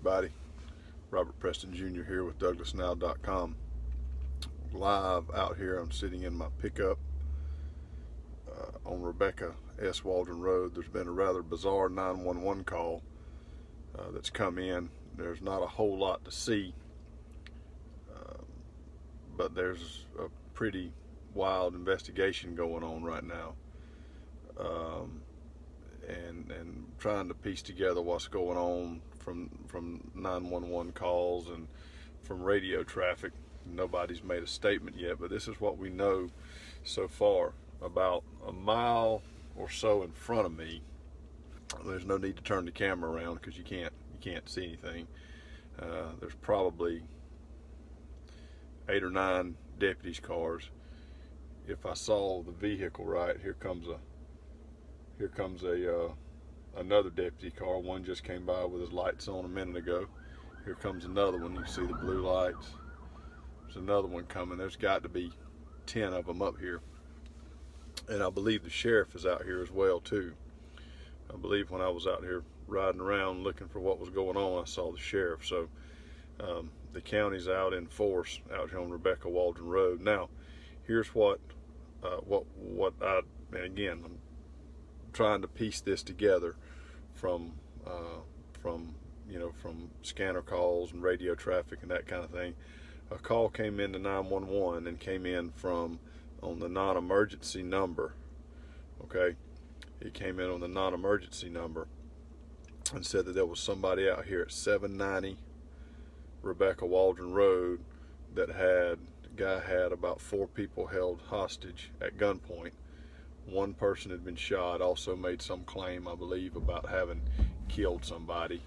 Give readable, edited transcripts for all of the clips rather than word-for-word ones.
everybody. Robert Preston Jr. here with DouglasNow.com. Live out here, I'm sitting in my pickup on Rebecca S. Waldron Road. There's been a rather bizarre 911 call that's come in. There's not a whole lot to see, but there's a pretty wild investigation going on right now. And trying to piece together what's going on from 911 calls and from radio traffic. Nobody's made a statement yet, but this is what we know so far. About a mile or so in front of me, there's no need to turn the camera around because you can't see anything. There's probably 8 or 9 deputies' cars. If I saw the vehicle right, here comes another deputy car. One just came by with his lights on a minute ago. Here comes another one. You can see the blue lights. There's another one coming. There's got to be 10 of them up here. And I believe the sheriff is out here as well too. I believe when I was out here riding around looking for what was going on, I saw the sheriff. So the county's out in force out here on Rebecca Waldron Road. Now, here's what and again, I'm trying to piece this together from scanner calls and radio traffic and that kind of thing. A call came into 911 and came in from on the non-emergency number. Okay, it came in on the non-emergency number and said that there was somebody out here at 790 Rebecca Waldron Road that the guy had about 4 people held hostage at gunpoint. One person had been shot, also made some claim, I believe, about having killed somebody,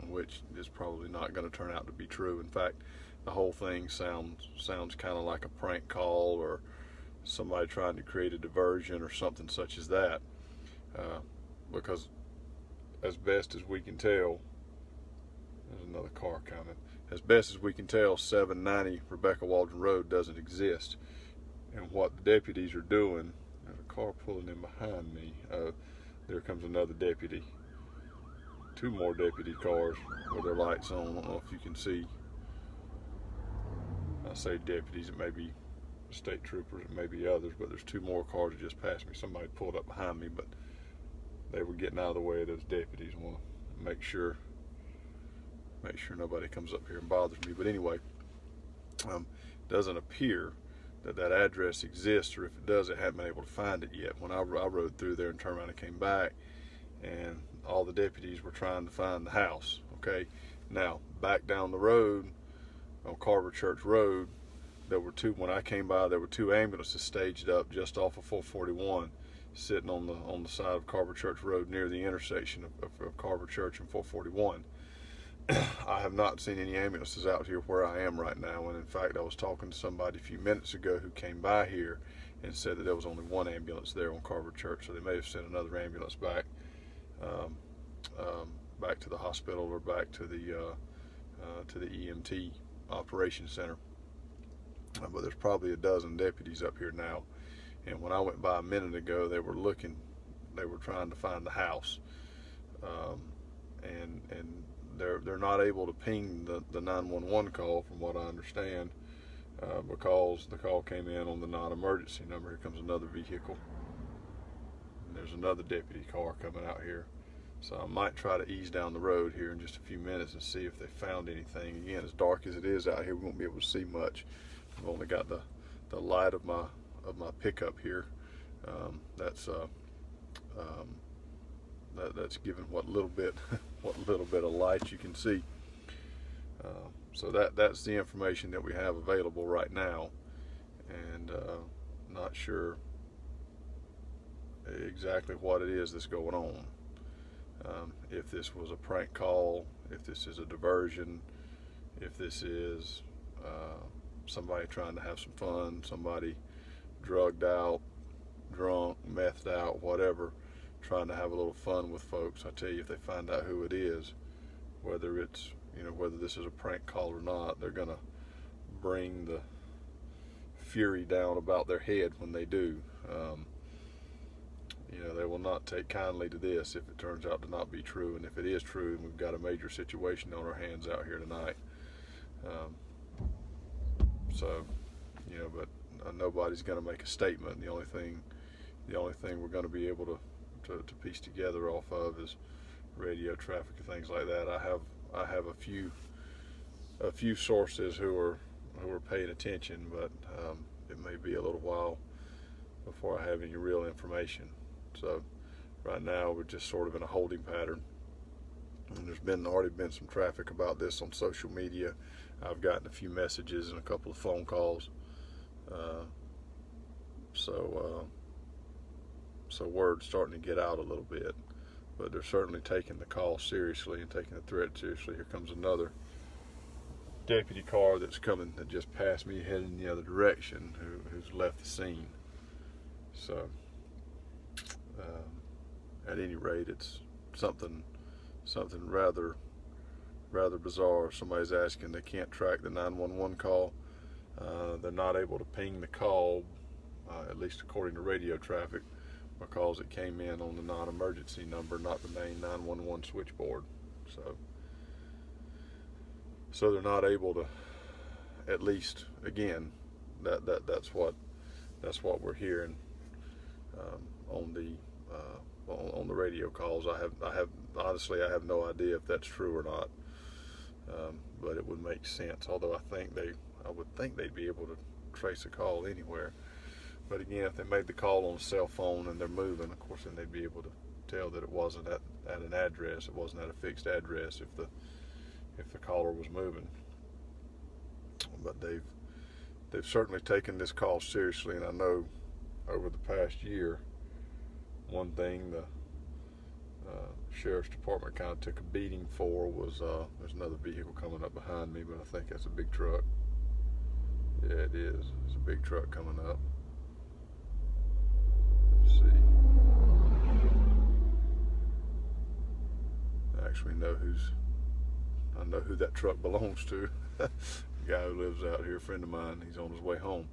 which is probably not going to turn out to be true. In fact, the whole thing sounds kind of like a prank call or somebody trying to create a diversion or something such as that, because as best as we can tell, there's another car coming. As best as we can tell, 790 Rebecca Waldron Road doesn't exist. And what the deputies are doing, there's a car pulling in behind me. There comes another deputy. 2 more deputy cars with their lights on. I don't know if you can see. I say deputies, it may be state troopers, it may be others, but there's 2 more cars that just passed me. Somebody pulled up behind me, but they were getting out of the way of those deputies. I want to make sure nobody comes up here and bothers me. But anyway, doesn't appear that address exists, or if it does, I haven't been able to find it yet. When I rode through there and turned around and came back, and all the deputies were trying to find the house. Okay, now back down the road on Carver Church Road, when I came by, there were 2 ambulances staged up just off of 441, sitting on the side of Carver Church Road near the intersection of Carver Church and 441. I have not seen any ambulances out here where I am right now, and in fact I was talking to somebody a few minutes ago who came by here and said that there was only 1 ambulance there on Carver Church, so they may have sent another ambulance back to the hospital or back to the EMT operations center. But there's probably a dozen deputies up here now, and when I went by a minute ago, they were trying to find the house, and they're not able to ping the 911 call, from what I understand, because the call came in on the non-emergency number. Here comes another vehicle, and there's another deputy car coming out here. So I might try to ease down the road here in just a few minutes and see if they found anything. Again, as dark as it is out here, we won't be able to see much. I've only got the light of my pickup here. That's given what little bit of light you can see. So that's the information that we have available right now, and not sure exactly what it is that's going on. If this was a prank call, if this is a diversion, if this is somebody trying to have some fun, somebody drugged out, drunk, methed out, whatever, trying to have a little fun with folks. I tell you, if they find out who it is, whether this is a prank call or not, they're gonna bring the fury down about their head when they do. They will not take kindly to this if it turns out to not be true. And if it is true, we've got a major situation on our hands out here tonight. So, but nobody's going to make a statement. The only thing we're going to be able to piece together off of is radio traffic and things like that. I have a few sources who are paying attention, but it may be a little while before I have any real information. So right now we're just sort of in a holding pattern. And there's already been some traffic about this on social media. I've gotten a few messages and a couple of phone calls. So word's starting to get out a little bit, but they're certainly taking the call seriously and taking the threat seriously. Here comes another deputy car that's coming, that just passed me heading the other direction, who's left the scene. So at any rate, it's something rather bizarre. Somebody's asking, they can't track the 911 call. They're not able to ping the call, at least according to radio traffic, because it came in on the non-emergency number, not the main 911 switchboard. So they're not able to, at least, again, that's what we're hearing on the radio calls. Honestly, I have no idea if that's true or not, but it would make sense. Although I would think they'd be able to trace a call anywhere. But again, if they made the call on a cell phone and they're moving, of course, then they'd be able to tell that it wasn't at an address. It wasn't at a fixed address if the caller was moving. But they've certainly taken this call seriously, and I know over the past year, one thing the sheriff's department kind of took a beating for was there's another vehicle coming up behind me, but I think that's a big truck. Yeah, it is. It's a big truck coming up. Let's see. I actually know who that truck belongs to. The guy who lives out here, a friend of mine. He's on his way home.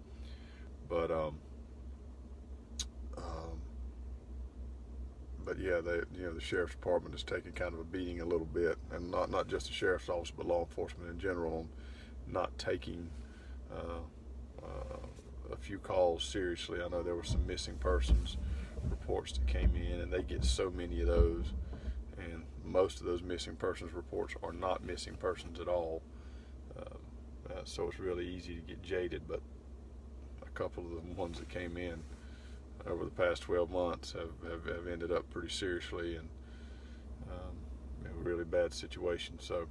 But yeah, the sheriff's department is taking kind of a beating a little bit, and not just the sheriff's office, but law enforcement in general, on not taking a few calls seriously. I know there were some missing persons reports that came in, and they get so many of those, and most of those missing persons reports are not missing persons at all. So it's really easy to get jaded, but a couple of the ones that came in over the past 12 months have ended up pretty seriously, and a really bad situation. So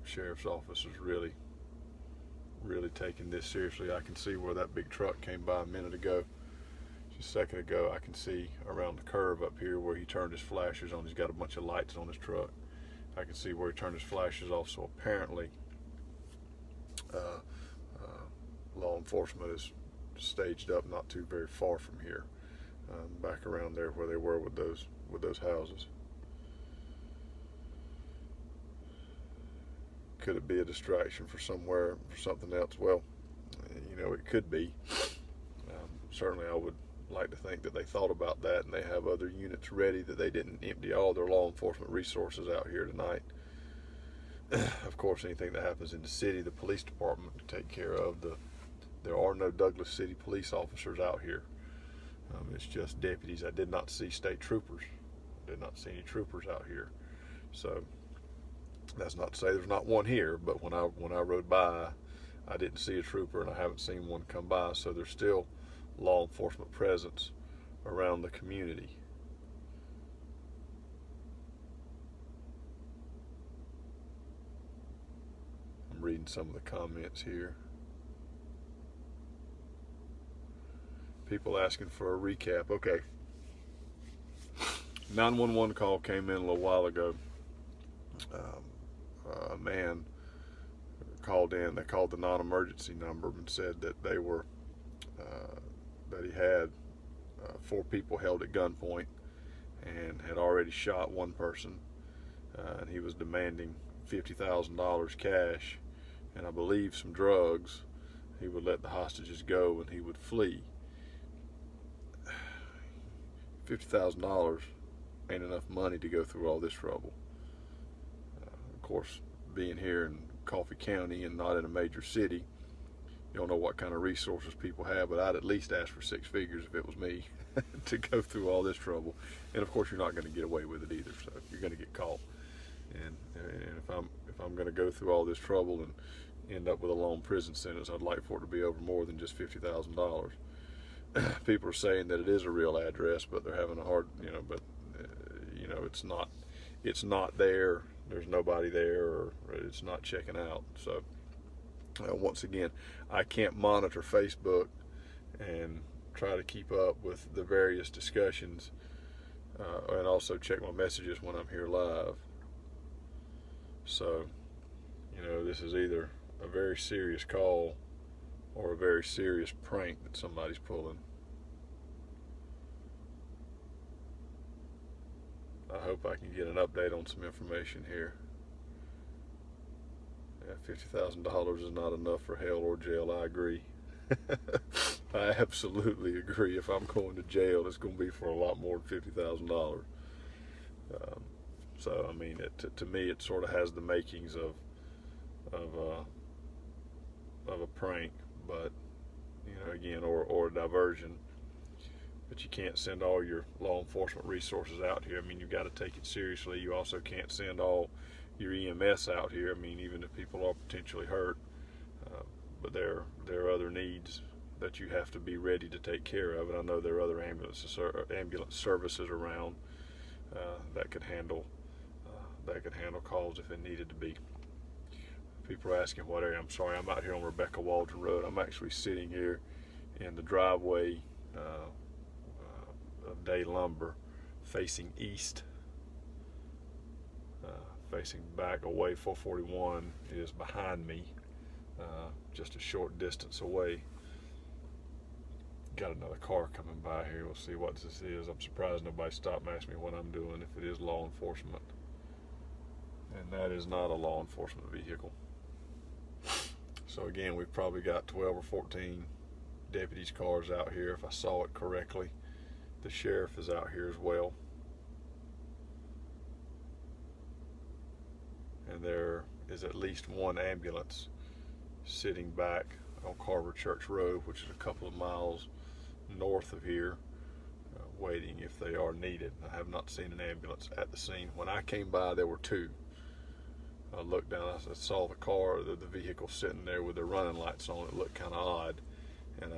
sheriff's office is really taking this seriously. I can see where that big truck came by a minute ago. Just a second ago, I can see around the curve up here where he turned his flashers on. He's got a bunch of lights on his truck. I can see where he turned his flashers off. So apparently law enforcement is staged up not too very far from here, back around there where they were with those houses. Could it be a distraction for something else? Well, it could be. Certainly, I would like to think that they thought about that, and they have other units ready, that they didn't empty all their law enforcement resources out here tonight. Of course, anything that happens in the city, the police department to take care of. There are no Douglas City police officers out here. It's just deputies. I did not see state troopers. I did not see any troopers out here. So that's not to say there's not one here, but when I rode by, I didn't see a trooper, and I haven't seen one come by. So there's still law enforcement presence around the community. I'm reading some of the comments here. People asking for a recap. Okay. 911 call came in a little while ago. A man called in. They called the non-emergency number and said that they were that he had 4 people held at gunpoint and had already shot one person, and he was demanding $50,000 cash, and I believe some drugs. He would let the hostages go and he would flee. $50,000 ain't enough money to go through all this trouble. Of course, being here in Coffee County and not in a major city, you don't know what kind of resources people have, but I'd at least ask for six figures if it was me to go through all this trouble. And of course, you're not going to get away with it either, so you're going to get caught. And if I'm going to go through all this trouble and end up with a long prison sentence, I'd like for it to be over more than just $50,000. People are saying that it is a real address, but they're having a hard, it's not there. There's nobody there, or it's not checking out. So once again, I can't monitor Facebook and try to keep up with the various discussions, and also check my messages when I'm here live. So, this is either a very serious call or a very serious prank that somebody's pulling. I hope I can get an update on some information here. Yeah, $50,000 is not enough for hell or jail. I agree. I absolutely agree. If I'm going to jail, it's going to be for a lot more than $50,000. So I mean, to me, it sort of has the makings of a prank, but again, or a diversion. But you can't send all your law enforcement resources out here. I mean, you've got to take it seriously. You also can't send all your EMS out here. I mean, even if people are potentially hurt, but there are other needs that you have to be ready to take care of. And I know there are other ambulance services around that could handle calls if it needed to be. People are asking what area. I'm sorry, I'm out here on Rebecca Waldron Road. I'm actually sitting here in the driveway of Day Lumber, facing east, facing back away. 441 is behind me, just a short distance away. Got another car coming by here. We'll see what this is. I'm surprised nobody stopped and asked me what I'm doing, if it is law enforcement. And that is not a law enforcement vehicle. So again, we've probably got 12 or 14 deputies' cars out here, if I saw it correctly. The sheriff is out here as well. And there is at least one ambulance sitting back on Carver Church Road, which is a couple of miles north of here, waiting if they are needed. I have not seen an ambulance at the scene. When I came by, there were two. I looked down, I saw the car, the vehicle sitting there with the running lights on. It looked kind of odd. And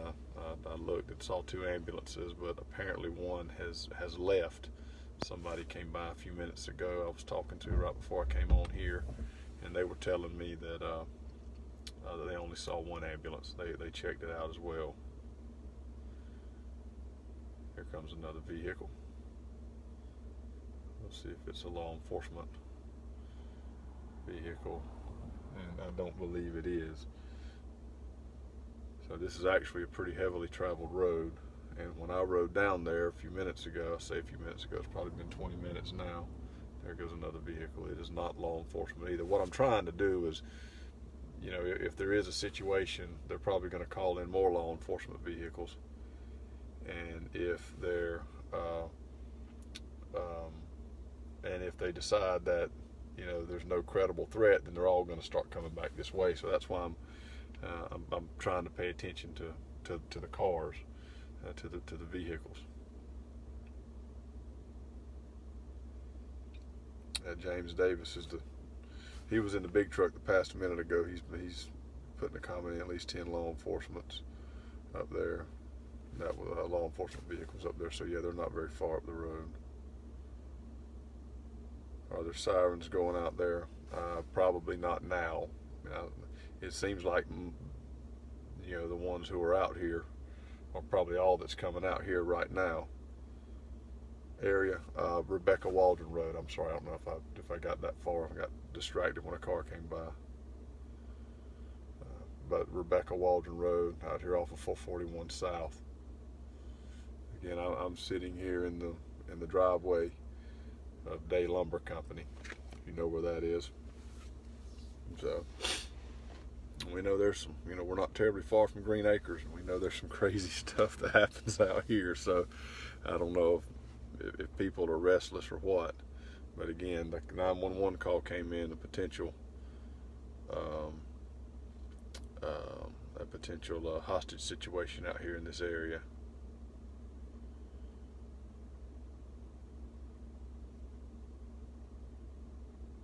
I looked and saw two ambulances, but apparently one has left. Somebody came by a few minutes ago I was talking to right before I came on here, and they were telling me that they only saw one ambulance. They checked it out as well. Here comes another vehicle. Let's see if it's a law enforcement vehicle, and I don't believe it is. So this is actually a pretty heavily traveled road, and when I rode down there a few minutes ago, I say a few minutes ago, it's probably been 20 minutes now, there goes another vehicle. It is not law enforcement either. What I'm trying to do is, if there is a situation, they're probably going to call in more law enforcement vehicles, and if they're and if they decide that there's no credible threat, then they're all going to start coming back this way. So that's why I'm trying to pay attention to the cars, to the vehicles. James Davis he was in the big truck that passed a minute ago. He's putting a comment in, at least 10 law enforcements up there. That was law enforcement vehicles up there. So yeah, they're not very far up the road. Are there sirens going out there? Probably not now. It seems like the ones who are out here are probably all that's coming out here right now. Area, Rebecca Waldron Road. I'm sorry, I don't know if I got that far. I got distracted when a car came by. But Rebecca Waldron Road out here off of 441 South. Again, I'm sitting here in the driveway of Day Lumber Company. You know where that is. So we know there's some, we're not terribly far from Green Acres, and we know there's some crazy stuff that happens out here. So I don't know if people are restless or what. But again, the 911 call came in, um, a potential hostage situation out here in this area.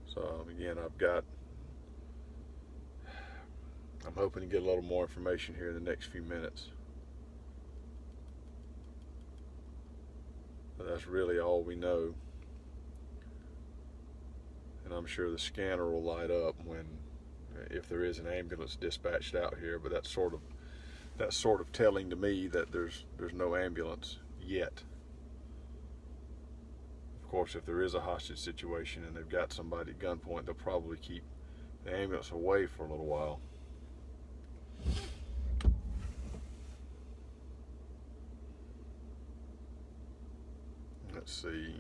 So again, I'm hoping to get a little more information here in the next few minutes. But that's really all we know. And I'm sure the scanner will light up if there is an ambulance dispatched out here, but that's sort of telling to me that there's no ambulance yet. Of course, if there is a hostage situation and they've got somebody at gunpoint, they'll probably keep the ambulance away for a little while. Let's see.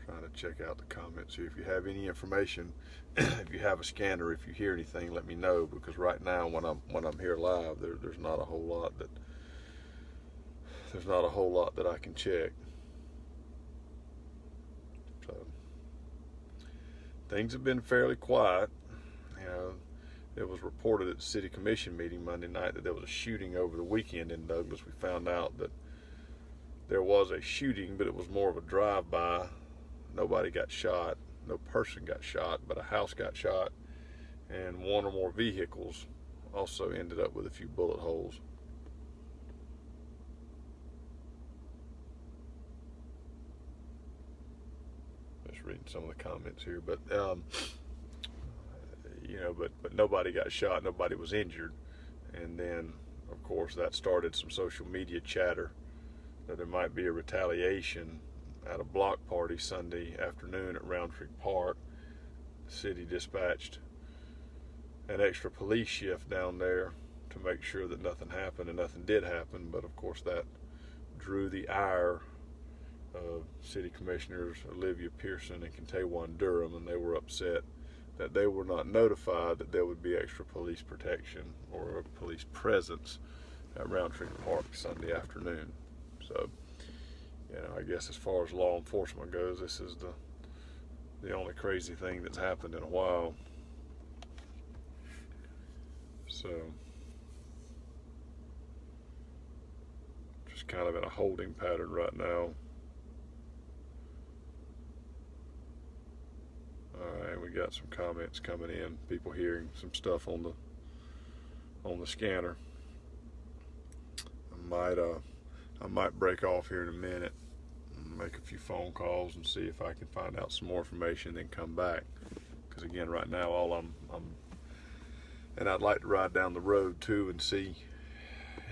Trying to check out the comments here. If you have any information, if you have a scanner, if you hear anything, let me know, because right now when I'm here live, there's not a whole lot that I can check. So things have been fairly quiet. You know, it was reported at the city commission meeting Monday night that there was a shooting over the weekend in Douglas. We found out that there was a shooting, but it was more of a drive-by. Nobody got shot, no person got shot, but a house got shot, and one or more vehicles also ended up with a few bullet holes. Just reading some of the comments here, but but nobody got shot, nobody was injured. And then, of course, that started some social media chatter that there might be a retaliation at a block party Sunday afternoon at Roundtree Park. The city dispatched an extra police shift down there to make sure that nothing happened, and nothing did happen. But of course, that drew the ire of City Commissioners Olivia Pearson and Kentewan Durham, and they were upset that they were not notified that there would be extra police protection or a police presence at Roundtree Park Sunday afternoon. So, I guess as far as law enforcement goes, this is the only crazy thing that's happened in a while. So, just kind of in a holding pattern right now. Alright, we got some comments coming in, people hearing some stuff on the scanner. I might break off here in a minute and make a few phone calls and see if I can find out some more information, then come back. Because again, right now, and I'd like to ride down the road too and see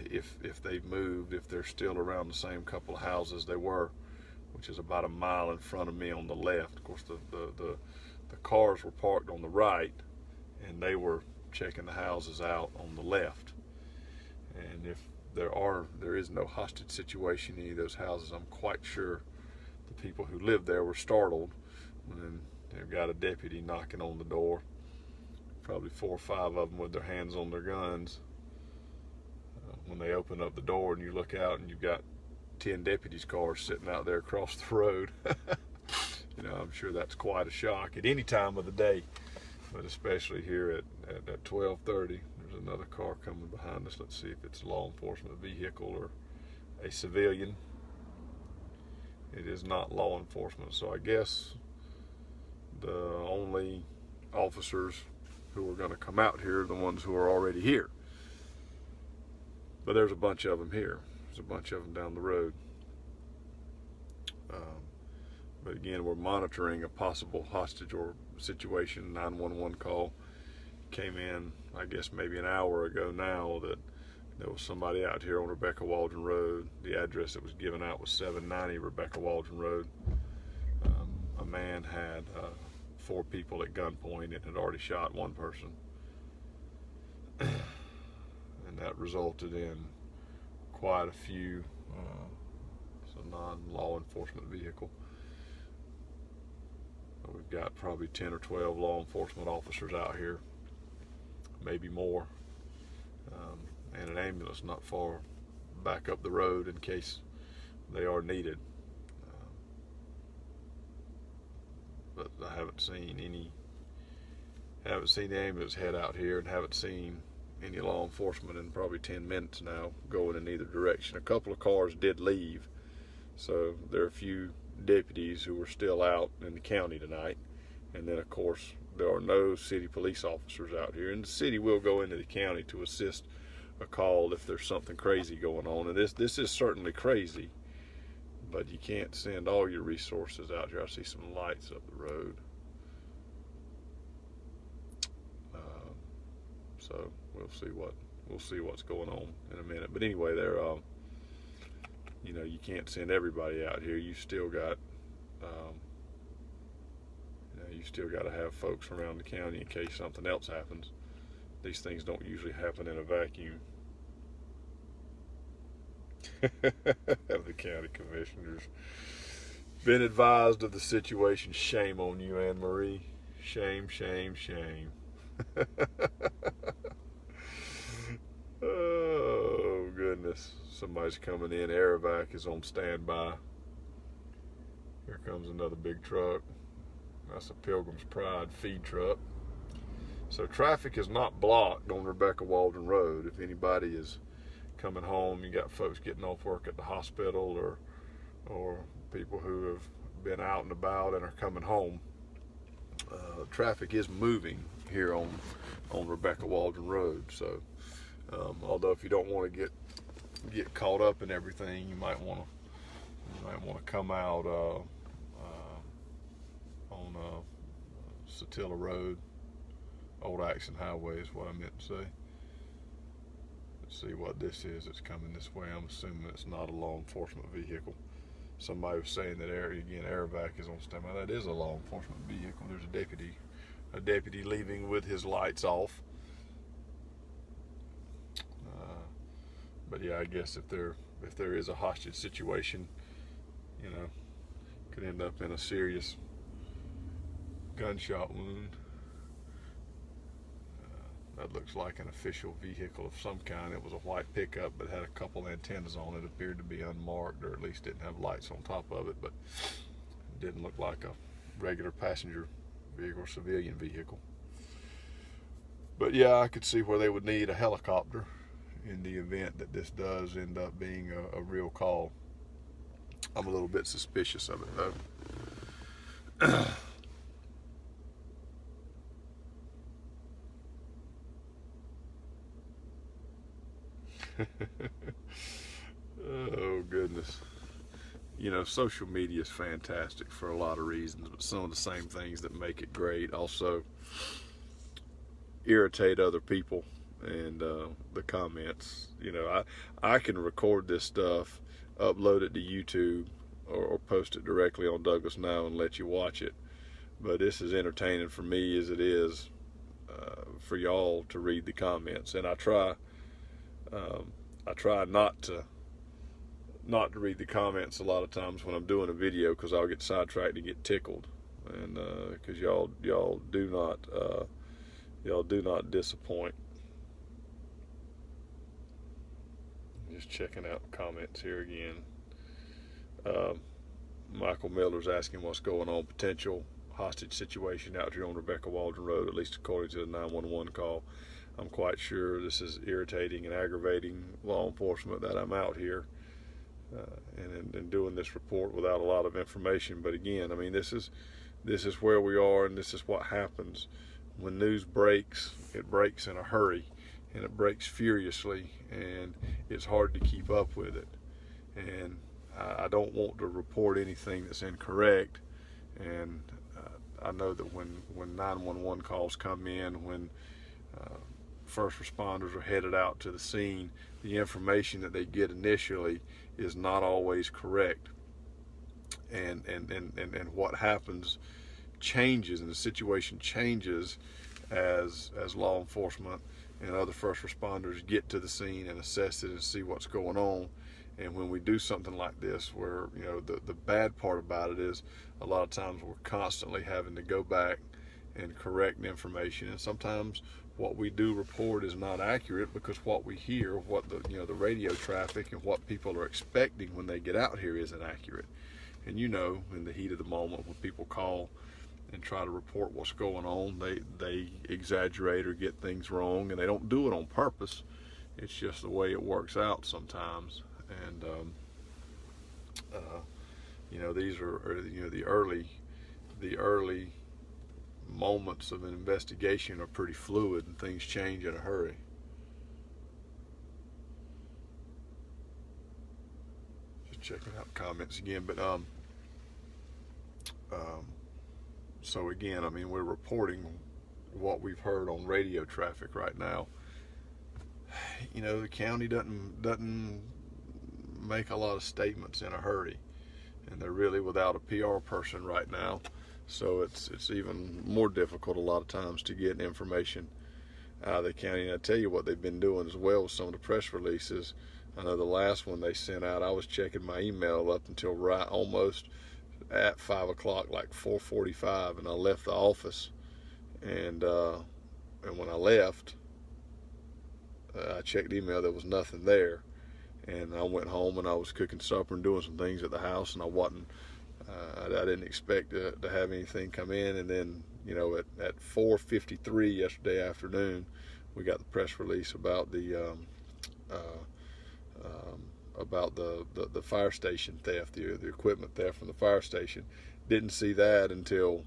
if they've moved, if they're still around the same couple of houses they were, which is about a mile in front of me on the left. Of course, the cars were parked on the right, and they were checking the houses out on the left. And if there is no hostage situation in any of those houses, I'm quite sure the people who lived there were startled when they've got a deputy knocking on the door, probably 4 or 5 of them with their hands on their guns. When they open up the door and you look out and you've got 10 deputies' cars sitting out there across the road. I'm sure that's quite a shock at any time of the day, but especially here at 12:30. There's another car coming behind us. Let's see if it's a law enforcement vehicle or a civilian. It is not law enforcement, so I guess the only officers who are going to come out here are the ones who are already here. But there's a bunch of them here. There's a bunch of them down the road. But again, we're monitoring a possible hostage or situation. 911 call came in, I guess maybe an hour ago now, that there was somebody out here on Rebecca Waldron Road. The address that was given out was 790 Rebecca Waldron Road. A man had 4 people at gunpoint and had already shot 1 person. And that resulted in quite a few, it's a non-law enforcement vehicle. We've got probably 10 or 12 law enforcement officers out here, maybe more, and an ambulance not far back up the road in case they are needed. But I haven't seen the ambulance head out here, and haven't seen any law enforcement in probably 10 minutes now going in either direction. A couple of cars did leave, so there are a few deputies who are still out in the county tonight. And then, of course, there are no city police officers out here, and the city will go into the county to assist a call if there's something crazy going on. And this is certainly crazy, but you can't send all your resources out here. I see some lights up the road. So we'll see what's going on in a minute. But anyway, you can't send everybody out here. You still got to have folks around the county in case something else happens. These things don't usually happen in a vacuum. Have the county commissioners been advised of the situation? Shame on you, Anne Marie. Shame, shame, shame. Oh goodness, somebody's coming in. Aerovac is on standby. Here comes another big truck. That's a Pilgrim's Pride feed truck. So traffic is not blocked on Rebecca Walden Road. If anybody is coming home, you got folks getting off work at the hospital, or people who have been out and about and are coming home, traffic is moving here on Rebecca Walden Road. So although if you don't want to get caught up in everything, you might want to come out on Satilla Road. Old Action Highway is what I meant to say. Let's see what this is that's coming this way. I'm assuming it's not a law enforcement vehicle. Somebody was saying that Aerovac is on standby. That is a law enforcement vehicle. There's a deputy leaving with his lights off. But yeah, I guess if there is a hostage situation, could end up in a serious gunshot wound. That looks like an official vehicle of some kind. It was a white pickup, but had a couple antennas on it. Appeared to be unmarked, or at least didn't have lights on top of it, but it didn't look like a regular passenger vehicle or civilian vehicle. But yeah, I could see where they would need a helicopter in the event that this does end up being a real call. I'm a little bit suspicious of it, though. Oh goodness. Social media is fantastic for a lot of reasons, but some of the same things that make it great also irritate other people. And the comments, I can record this stuff, upload it to YouTube, or post it directly on Douglas Now and let you watch it. But this is entertaining for me as it is for y'all to read the comments. And I try not to read the comments a lot of times when I'm doing a video, because I'll get sidetracked and get tickled, and because y'all do not disappoint. Just checking out comments here again. Michael Miller's asking what's going on. Potential hostage situation out here on Rebecca Walden Road, at least according to the 911 call. I'm quite sure this is irritating and aggravating law enforcement that I'm out here and doing this report without a lot of information. But again, this is where we are, and this is what happens when news breaks. It breaks in a hurry, and it breaks furiously, and it's hard to keep up with it. And I don't want to report anything that's incorrect. And I know that when 911 calls come in, when first responders are headed out to the scene, the information that they get initially is not always correct. And what happens changes, and the situation changes as law enforcement and other first responders get to the scene and assess it and see what's going on. And when we do something like this, where the bad part about it is a lot of times we're constantly having to go back and correct information, and sometimes what we do report is not accurate, because what we hear, what the radio traffic and what people are expecting when they get out here isn't accurate. And in the heat of the moment, when people call and try to report what's going on, they exaggerate or get things wrong, and they don't do it on purpose. It's just the way it works out sometimes. And these are the early moments of an investigation are pretty fluid, and things change in a hurry. Just checking out the comments again, but so again, we're reporting what we've heard on radio traffic right now. The county doesn't make a lot of statements in a hurry, and they're really without a PR person right now. So it's even more difficult a lot of times to get information out of the county. And I tell you what they've been doing as well with some of the press releases. I know the last one they sent out, I was checking my email up until right almost at 5 o'clock, like 4:45, and I left the office. And when I left, I checked email. There was nothing there. And I went home and I was cooking supper and doing some things at the house, and I didn't expect to have anything come in. And then, at 4:53 yesterday afternoon, we got the press release about the fire station theft, the equipment theft from the fire station. Didn't see that until,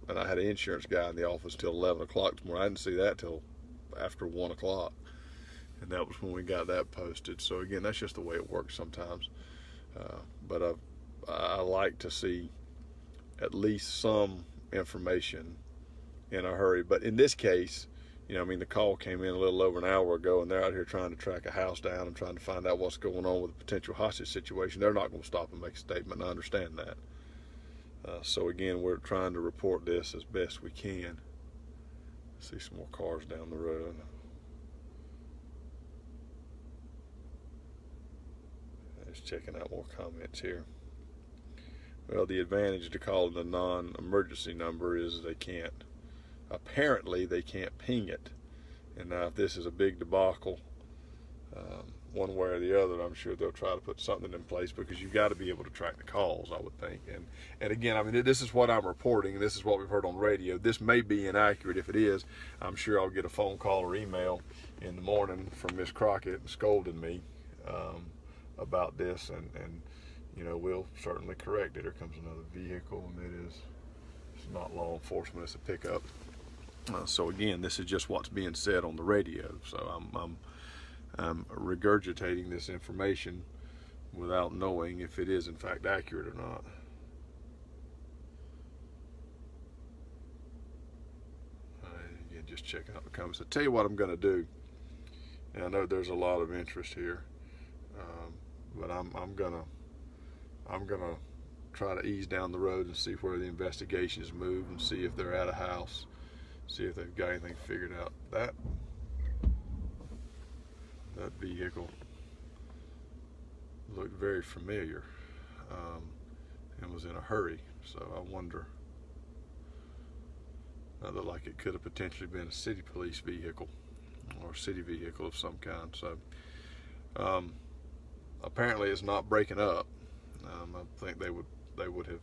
and I had an insurance guy in the office till 11 o'clock this morning. I didn't see that till after 1 o'clock. And that was when we got that posted. So again, that's just the way it works sometimes. But I like to see at least some information in a hurry. But in this case, the call came in a little over an hour ago, and they're out here trying to track a house down and trying to find out what's going on with a potential hostage situation. They're not going to stop and make a statement, and I understand that. So again, we're trying to report this as best we can. See some more cars down the road. Just checking out more comments here. Well, the advantage to calling a non-emergency number is apparently they can't ping it. And now if this is a big debacle, one way or the other, I'm sure they'll try to put something in place, because you've got to be able to track the calls, I would think. And again, this is what I'm reporting, and this is what we've heard on radio. This may be inaccurate. If it is, I'm sure I'll get a phone call or email in the morning from Miss Crockett scolding me about this, and we'll certainly correct it. Here comes another vehicle, and it's not law enforcement, it's a pickup. So again, this is just what's being said on the radio. So I'm regurgitating this information without knowing if it is in fact accurate or not. Again, just checking out the comments. I'll tell you what I'm going to do. And I know there's a lot of interest here, but I'm gonna try to ease down the road and see where the investigations move, and see if they're at a house, see if they've got anything figured out. That vehicle looked very familiar, and was in a hurry. So I wonder, that looked like it could have potentially been a city police vehicle or a city vehicle of some kind. So apparently it's not breaking up. I think they would have,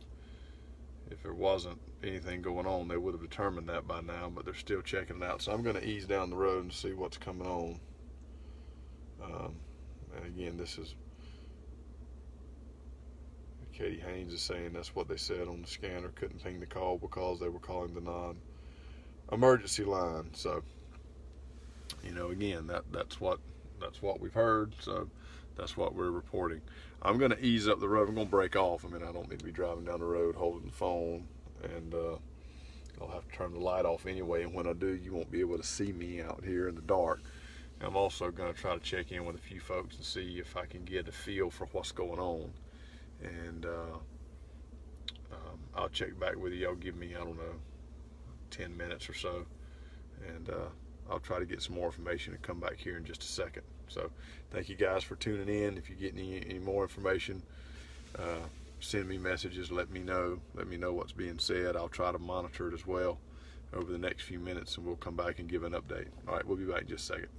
if there wasn't anything going on, they would have determined that by now, but they're still checking it out. So I'm going to ease down the road and see what's coming on. And again, this is Katie Haynes is saying that's what they said on the scanner. Couldn't ping the call because they were calling the non-emergency line. So again, that's what we've heard. So that's what we're reporting. I'm going to ease up the road. I'm going to break off. I don't need to be driving down the road holding the phone, and I'll have to turn the light off anyway. And when I do, you won't be able to see me out here in the dark. I'm also going to try to check in with a few folks and see if I can get a feel for what's going on. And I'll check back with you. Y'all give me, 10 minutes or so. And I'll try to get some more information and come back here in just a second. So thank you guys for tuning in. If you get any more information, send me messages. Let me know what's being said. I'll try to monitor it as well. over the next few minutes, and we'll come back and give an update. All right, we'll be back in just a second.